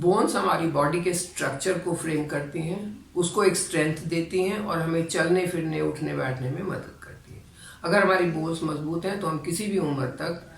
Bones हमारी body के structure को फ्रेम करती हैं, उसको एक स्ट्रेंथ देती हैं और हमें चलने फिरने उठने बैठने में मदद करती हैं। अगर हमारी बोन्स मजबूत हैं तो हम किसी भी उम्र तक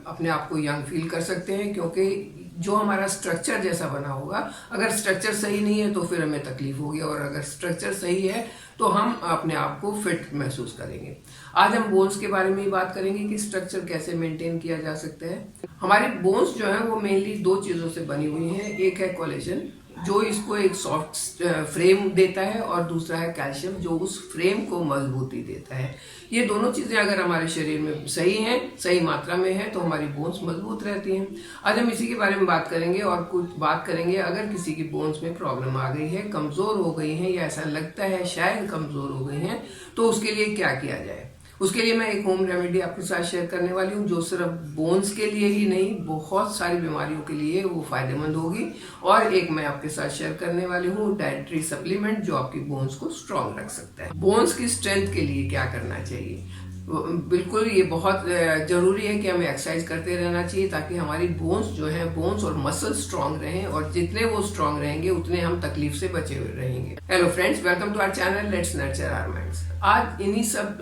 अपने आप को यंग फील कर सकते हैं, क्योंकि जो हमारा स्ट्रक्चर जैसा बना होगा, अगर स्ट्रक्चर सही नहीं है तो फिर हमें तकलीफ होगी, और अगर स्ट्रक्चर सही है तो हम अपने आप को फिट महसूस करेंगे। आज हम बोन्स के बारे में ही बात करेंगे कि स्ट्रक्चर कैसे मेंटेन किया जा सकता है। हमारी बोन्स जो है वो मेनली दो चीज़ों से बनी हुई हैं। एक है कोलेजन जो इसको एक सॉफ्ट फ्रेम देता है, और दूसरा है कैल्शियम जो उस फ्रेम को मजबूती देता है। ये दोनों चीज़ें अगर हमारे शरीर में सही हैं, सही मात्रा में है, तो हमारी बोन्स मजबूत रहती हैं। आज हम इसी के बारे में बात करेंगे और कुछ बात करेंगे अगर किसी की बोन्स में प्रॉब्लम आ गई है, कमज़ोर हो गई हैं या ऐसा लगता है शायद कमज़ोर हो गई हैं, तो उसके लिए क्या किया जाए। उसके लिए मैं एक होम रेमेडी आपके साथ शेयर करने वाली हूँ जो सिर्फ बोन्स के लिए ही नहीं, बहुत सारी बीमारियों के लिए वो फायदेमंद होगी। और एक मैं आपके साथ शेयर करने वाली हूँ डाइटरी सप्लीमेंट जो आपकी बोन्स को स्ट्रांग रख सकता है। बोन्स की स्ट्रेंथ के लिए क्या करना चाहिए? बिल्कुल ये बहुत जरूरी है कि हमें एक्सरसाइज करते रहना चाहिए ताकि हमारी बोन्स जो है, बोन्स और मसल स्ट्रांग रहें, और जितने वो स्ट्रांग रहेंगे उतने हम तकलीफ से बचे हुए रहेंगे। Hello friends, welcome to our channel let's nurture our minds. आज इन्हीं सब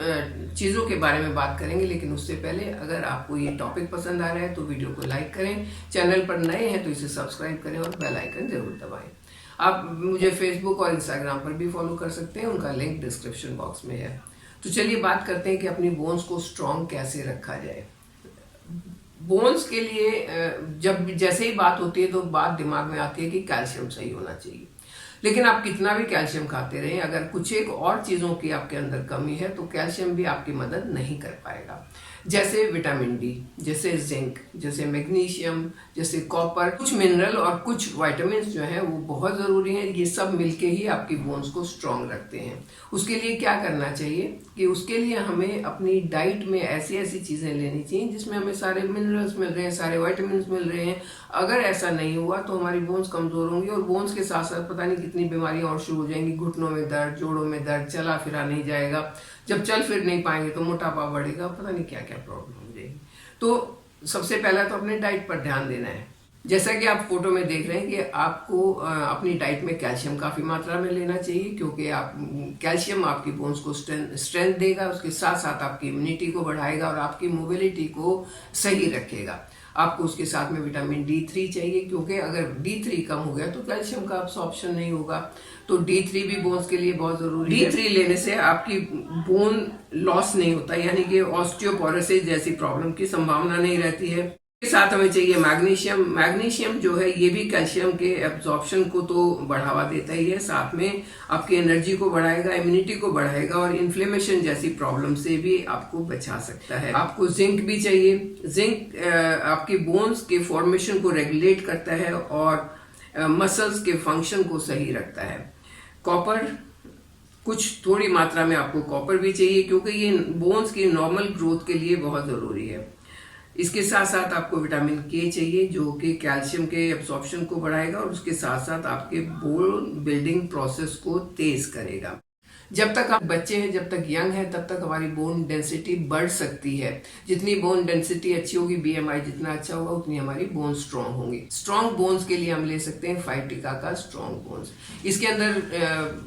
चीज़ों के बारे में बात करेंगे, लेकिन उससे पहले अगर आपको ये टॉपिक पसंद आ रहा है तो वीडियो को लाइक करें, चैनल पर नए हैं तो इसे सब्सक्राइब करें और बेल आइकन जरूर दबाएं। आप मुझे फेसबुक और इंस्टाग्राम पर भी फॉलो कर सकते हैं, उनका लिंक डिस्क्रिप्शन बॉक्स में है। तो चलिए बात करते हैं कि अपनी बोन्स को स्ट्रांग कैसे रखा जाए। बोन्स के लिए जब जैसे ही बात होती है तो बात दिमाग में आती है कि कैल्शियम सही होना चाहिए, लेकिन आप कितना भी कैल्शियम खाते रहें, अगर कुछ एक और चीज़ों की आपके अंदर कमी है तो कैल्शियम भी आपकी मदद नहीं कर पाएगा। जैसे विटामिन डी, जैसे जिंक, जैसे मैग्नीशियम, जैसे कॉपर, कुछ मिनरल और कुछ विटामिन जो हैं वो बहुत ज़रूरी हैं। ये सब मिलके ही आपकी बोन्स को स्ट्रांग रखते हैं। उसके लिए क्या करना चाहिए कि उसके लिए हमें अपनी डाइट में ऐसी ऐसी चीज़ें लेनी चाहिए जिसमें हमें सारे मिनरल्स मिल रहे हैं, सारे विटामिन मिल रहे हैं। अगर ऐसा नहीं हुआ तो हमारी बोन्स कमज़ोर होंगी और बोन्स के साथ साथ पता नहीं कितनी बीमारियां और शुरू हो जाएंगी। घुटनों में दर्द, जोड़ों में दर्द, चला फिरा नहीं जाएगा, जब चल फिर नहीं पाएंगे तो मोटापा बढ़ेगा, पता नहीं क्या क्या प्रॉब्लम हो जाएगी। तो सबसे पहला तो अपने डाइट पर ध्यान देना है। जैसा कि आप फोटो में देख रहे हैं कि आपको अपनी डाइट में कैल्शियम काफ़ी मात्रा में लेना चाहिए, क्योंकि आप कैल्शियम आपकी बोन्स को स्ट्रेंथ देगा, उसके साथ साथ आपकी इम्यूनिटी को बढ़ाएगा और आपकी मोबिलिटी को सही रखेगा। आपको उसके साथ में विटामिन D3 चाहिए, क्योंकि अगर D3 कम हो गया तो कैल्शियम का अब्सॉर्प्शन नहीं होगा। तो D3 भी बोन्स के लिए बहुत जरूरी है। D3 लेने से आपकी बोन लॉस नहीं होता, यानी कि ऑस्टियोपोरोसिस जैसी प्रॉब्लम की संभावना नहीं रहती है। के साथ हमें चाहिए मैग्नीशियम। मैग्नीशियम जो है ये भी कैल्शियम के एब्जॉर्प्शन को तो बढ़ावा देता ही है, साथ में आपकी एनर्जी को बढ़ाएगा, इम्यूनिटी को बढ़ाएगा और इन्फ्लेमेशन जैसी प्रॉब्लम से भी आपको बचा सकता है। आपको जिंक भी चाहिए। जिंक आपकी बोन्स के फॉर्मेशन को रेगुलेट करता है और मसल्स के फंक्शन को सही रखता है। कॉपर, कुछ थोड़ी मात्रा में आपको कॉपर भी चाहिए, क्योंकि ये बोन्स की नॉर्मल ग्रोथ के लिए बहुत ज़रूरी है। इसके साथ साथ आपको विटामिन के चाहिए जो कि कैल्शियम के एब्सॉर्प्शन को बढ़ाएगा और उसके साथ साथ आपके बोन बिल्डिंग प्रोसेस को तेज करेगा। जब तक आप बच्चे हैं, जब तक यंग हैं, तब तक हमारी बोन डेंसिटी बढ़ सकती है। जितनी बोन डेंसिटी अच्छी होगी, BMI जितना अच्छा होगा, उतनी हमारी बोन स्ट्रांग होंगी। स्ट्रांग बोन्स के लिए हम ले सकते हैं फाइटिका का स्ट्रांग बोन्स। इसके अंदर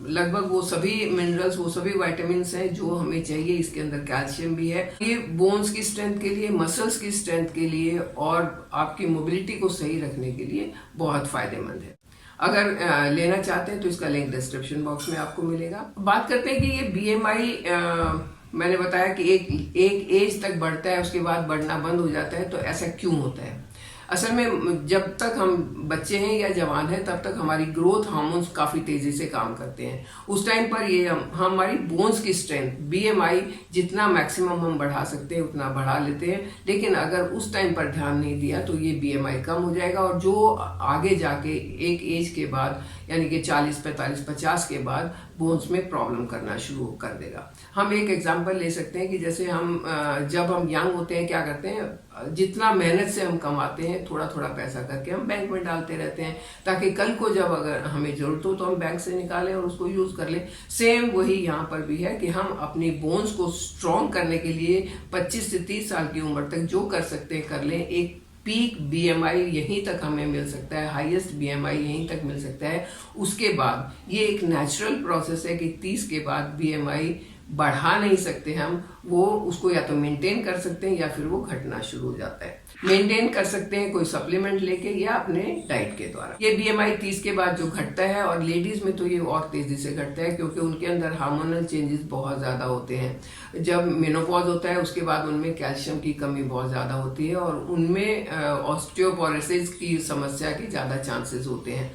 लगभग वो सभी मिनरल्स, वो सभी विटामिन हैं जो हमें चाहिए। इसके अंदर कैल्शियम भी है। ये बोन्स की स्ट्रेंथ के लिए, मसल्स की स्ट्रेंथ के लिए और आपकी मोबिलिटी को सही रखने के लिए बहुत फायदेमंद है। अगर लेना चाहते हैं तो इसका लिंक डिस्क्रिप्शन बॉक्स में आपको मिलेगा। बात करते हैं कि ये BMI मैंने बताया कि एक एज तक बढ़ता है, उसके बाद बढ़ना बंद हो जाता है। तो ऐसा क्यों होता है? असल में जब तक हम बच्चे हैं या जवान हैं तब तक हमारी ग्रोथ हार्मोन्स काफ़ी तेज़ी से काम करते हैं। उस टाइम पर ये हमारी बोन्स की स्ट्रेंथ, BMI जितना मैक्सिमम हम बढ़ा सकते हैं उतना बढ़ा लेते हैं, लेकिन अगर उस टाइम पर ध्यान नहीं दिया तो ये BMI कम हो जाएगा और जो आगे जाके एक एज के बाद यानी कि 40, 45, 50 के बाद बोन्स में प्रॉब्लम करना शुरू कर देगा। हम एक एग्जांपल ले सकते हैं कि जैसे हम जब हम यंग होते हैं क्या करते हैं, जितना मेहनत से हम कमाते हैं थोड़ा थोड़ा पैसा करके हम बैंक में डालते रहते हैं, ताकि कल को जब अगर हमें जरूरत हो तो हम बैंक से निकालें और उसको यूज कर लें। सेम वही यहाँ पर भी है कि हम अपनी बोन्स को स्ट्रॉन्ग करने के लिए 25 से 30 साल की उम्र तक जो कर सकते हैं कर लें। एक पीक बीएमआई यहीं तक हमें मिल सकता है, हाईएस्ट बीएमआई यहीं तक मिल सकता है। उसके बाद ये एक नेचुरल प्रोसेस है कि 30 के बाद बीएमआई बढ़ा नहीं सकते हम, वो उसको या तो मेंटेन कर सकते हैं या फिर वो घटना शुरू हो जाता है। मेंटेन कर सकते हैं कोई सप्लीमेंट लेके या अपने डाइट के द्वारा। ये बीएमआई 30 के बाद जो घटता है, और लेडीज में तो ये और तेजी से घटता है क्योंकि उनके अंदर हार्मोनल चेंजेस बहुत ज्यादा होते हैं। जब मेनोपॉज होता है उसके बाद उनमें कैल्शियम की कमी बहुत ज्यादा होती है और उनमें ऑस्टियोपोरोसिस की समस्या के ज्यादा चांसेस होते हैं।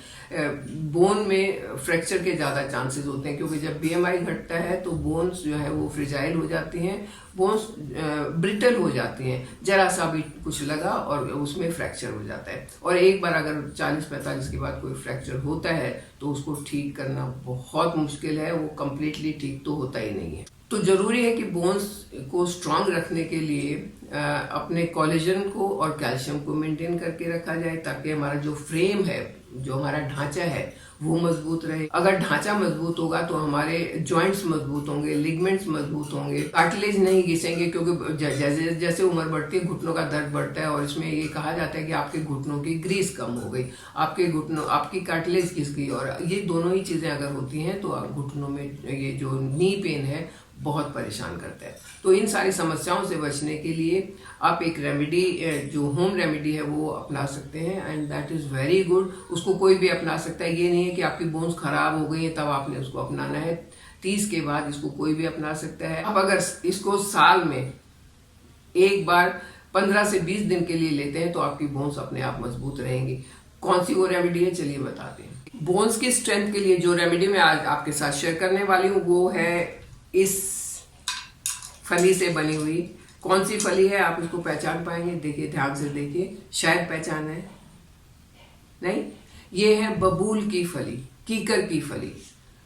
बोन में फ्रैक्चर के ज़्यादा चांसेस होते हैं क्योंकि जब बीएमआई घटता है तो बोन्स जो है वो फ्रिजाइल हो जाती हैं, बोन्स ब्रिटल हो जाती हैं, जरा सा भी कुछ लगा और उसमें फ्रैक्चर हो जाता है। और एक बार अगर 40-45 के बाद कोई फ्रैक्चर होता है तो उसको ठीक करना बहुत मुश्किल है, वो कम्प्लीटली ठीक तो होता ही नहीं है। तो जरूरी है कि बोन्स को स्ट्रांग रखने के लिए अपने कोलेजन को और कैल्शियम को मेंटेन करके रखा जाए ताकि हमारा जो फ्रेम है, जो हमारा ढांचा है वो मजबूत रहे। अगर ढांचा मजबूत होगा तो हमारे जॉइंट्स मजबूत होंगे, लिगमेंट्स मजबूत होंगे, कार्टिलेज नहीं घिसेंगे क्योंकि जैसे जैसे उम्र बढ़ती है घुटनों का दर्द बढ़ता है और इसमें ये कहा जाता है कि आपके घुटनों की ग्रीस कम हो गई, आपके घुटनों आपकी कार्टिलेज घिस गई, और ये दोनों ही चीजें अगर होती हैं तो घुटनों में ये जो नी पेन है बहुत परेशान करता है। तो इन सारी समस्याओं से बचने के लिए आप एक रेमेडी, जो होम रेमेडी है वो अपना सकते हैं and that is very good. उसको कोई भी अपना सकता है, ये नहीं है कि आपकी बोन्स खराब हो गई है तब आपने उसको अपनाना है। 30 के बाद इसको कोई भी अपना सकता है। आप अगर इसको साल में एक बार 15 से 20 दिन के लिए लेते हैं तो आपकी बोन्स अपने आप मजबूत रहेंगी। कौन सी वो रेमेडी है चलिए बताते हैं। बोन्स की स्ट्रेंथ के लिए जो रेमेडी मैं आज आपके साथ शेयर करने वाली हूँ वो है इस फली से बनी हुई। कौन सी फली है आप इसको पहचान पाएंगे, देखिए ध्यान से देखिए, शायद पहचान है नहीं, ये है बबूल की फली, कीकर की फली।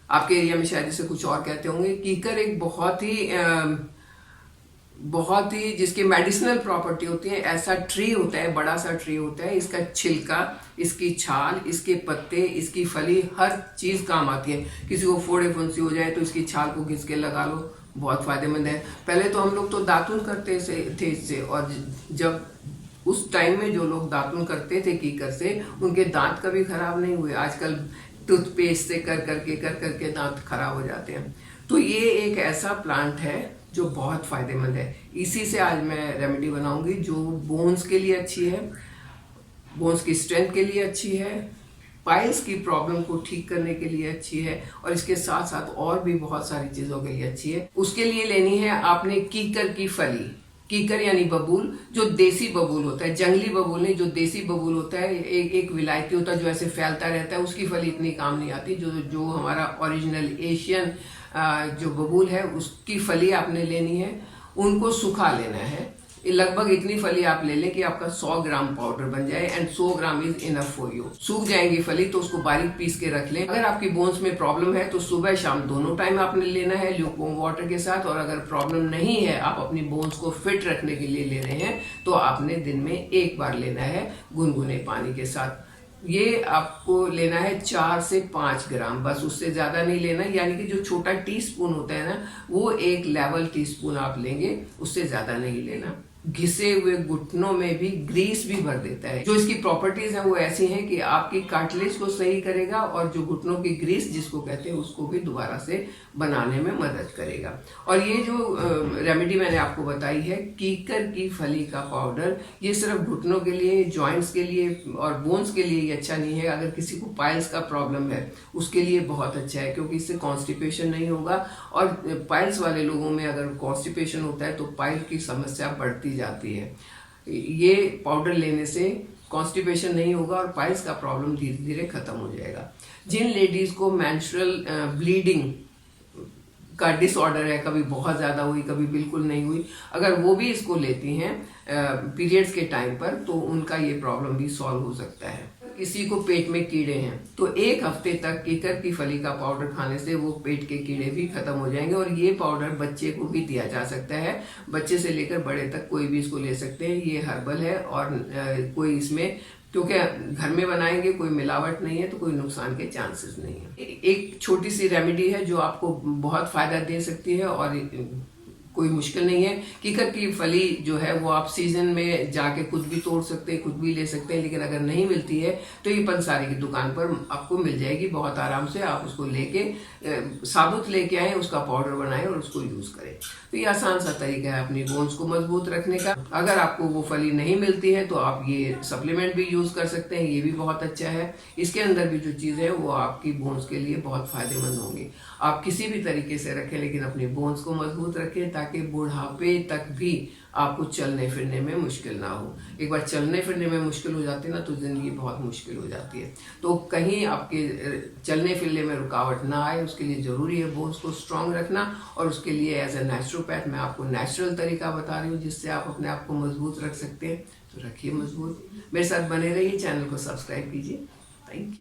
आपके एरिया में शायद इसे कुछ और कहते होंगे। कीकर एक बहुत ही जिसकी मेडिसिनल प्रॉपर्टी होती है, ऐसा ट्री होता है, बड़ा सा ट्री होता है, इसका छिलका, इसकी छाल, इसके पत्ते, इसकी फली, हर चीज काम आती है। किसी को फोड़े फुंसी हो जाए तो इसकी छाल को घिस के लगा लो, बहुत फायदेमंद है। पहले तो हम लोग तो दातुन करते थे इससे, और जब उस टाइम में जो लोग दातुन करते थे कीकर से, उनके दांत कभी खराब नहीं हुए। आजकल टूथपेस्ट से कर करके दांत खराब हो जाते हैं। तो ये एक ऐसा प्लांट है जो बहुत फायदेमंद है। इसी से आज मैं रेमेडी बनाऊंगी जो बोन्स के लिए अच्छी है, बोन्स की स्ट्रेंथ के लिए अच्छी है, पाइल्स की प्रॉब्लम को ठीक करने के लिए अच्छी है, और इसके साथ साथ और भी बहुत सारी चीजों के लिए अच्छी है। उसके लिए लेनी है आपने कीकर की फली। कीकर यानी बबूल, जो देसी बबूल होता है, जंगली बबूल नहीं, जो देसी बबूल होता है, एक विलायती होता है जो ऐसे फैलता रहता है, उसकी फली इतनी काम नहीं आती। जो हमारा ओरिजिनल एशियन जो बबूल है उसकी फली आपने लेनी है, उनको सुखा लेना है। लगभग इतनी फली आप ले लें कि आपका 100 ग्राम पाउडर बन जाए, and 100 gram is enough for you. सूख जाएंगी फली तो उसको बारीक पीस के रख लें। अगर आपकी बोन्स में प्रॉब्लम है तो सुबह शाम दोनों टाइम आपने लेना है ल्यूकवार्म वाटर के साथ, और अगर प्रॉब्लम नहीं है, आप अपनी बोन्स को फिट रखने के लिए ले रहे हैं, तो आपने दिन में एक बार लेना है गुनगुने पानी के साथ। ये आपको लेना है 4 से 5 ग्राम, बस उससे ज्यादा नहीं लेना। यानी कि जो छोटा टीस्पून होता है ना, वो एक लेवल टीस्पून आप लेंगे, उससे ज्यादा नहीं लेना। घिसे हुए घुटनों में भी ग्रीस भी भर देता है। जो इसकी प्रॉपर्टीज हैं वो ऐसी हैं कि आपकी कार्टिलेज को सही करेगा, और जो घुटनों की ग्रीस जिसको कहते हैं उसको भी दोबारा से बनाने में मदद करेगा। और ये जो रेमेडी मैंने आपको बताई है कीकर की फली का पाउडर, ये सिर्फ घुटनों के लिए, जॉइंट्स के लिए और बोन्स के लिए ही अच्छा नहीं है। अगर किसी को पाइल्स का प्रॉब्लम है उसके लिए बहुत अच्छा है, क्योंकि इससे कॉन्स्टिपेशन नहीं होगा। और पाइल्स वाले लोगों में अगर कॉन्स्टिपेशन होता है तो पाइल की समस्या बढ़ती जाती है। ये पाउडर लेने से कॉन्स्टिपेशन नहीं होगा और पाइल्स का प्रॉब्लम धीरे धीरे खत्म हो जाएगा। जिन लेडीज को मेंस्ट्रुअल ब्लीडिंग का डिसऑर्डर है, कभी बहुत ज्यादा हुई कभी बिल्कुल नहीं हुई, अगर वो भी इसको लेती हैं पीरियड्स के टाइम पर, तो उनका ये प्रॉब्लम भी सॉल्व हो सकता है। किसी को पेट में कीड़े हैं तो 1 हफ्ते तक कीकर की फली का पाउडर खाने से वो पेट के कीड़े भी खत्म हो जाएंगे। और ये पाउडर बच्चे को भी दिया जा सकता है, बच्चे से लेकर बड़े तक कोई भी इसको ले सकते हैं। ये हर्बल है और कोई इसमें, क्योंकि घर में बनाएंगे, कोई मिलावट नहीं है, तो कोई नुकसान के चांसेस नहीं है। एक छोटी सी रेमेडी है जो आपको बहुत फायदा दे सकती है, और कोई मुश्किल नहीं है। कीकर की फली जो है वो आप सीजन में जाके खुद भी तोड़ सकते हैं, खुद भी ले सकते हैं, लेकिन अगर नहीं मिलती है तो ये पंसारी की दुकान पर आपको मिल जाएगी बहुत आराम से। आप उसको लेके साबुत लेके आए, उसका पाउडर बनाएं और उसको यूज करें। तो ये आसान सा तरीका है अपनी बोन्स को मजबूत रखने का। अगर आपको वो फली नहीं मिलती है तो आप ये सप्लीमेंट भी यूज कर सकते हैं, ये भी बहुत अच्छा है। इसके अंदर भी जो चीज़ है वो आपकी बोन्स के लिए बहुत फायदेमंद होंगी। आप किसी भी तरीके से रखें, लेकिन अपनी बोन्स को मजबूत रखें ताकि बुढ़ापे तक भी आपको चलने फिरने में मुश्किल ना हो। एक बार चलने फिरने में मुश्किल हो जाती है ना तो जिंदगी बहुत मुश्किल हो जाती है। तो कहीं आपके चलने फिरने में रुकावट ना आए उसके लिए ज़रूरी है बोन्स को स्ट्रांग रखना। और उसके लिए एज ए नेचुरोपैथ मैं आपको नेचुरल तरीका बता रही हूँ जिससे आप अपने आप को मजबूत रख सकते हैं। तो रखिए मजबूत, मेरे साथ बने रहिए, चैनल को सब्सक्राइब कीजिए। Thank you.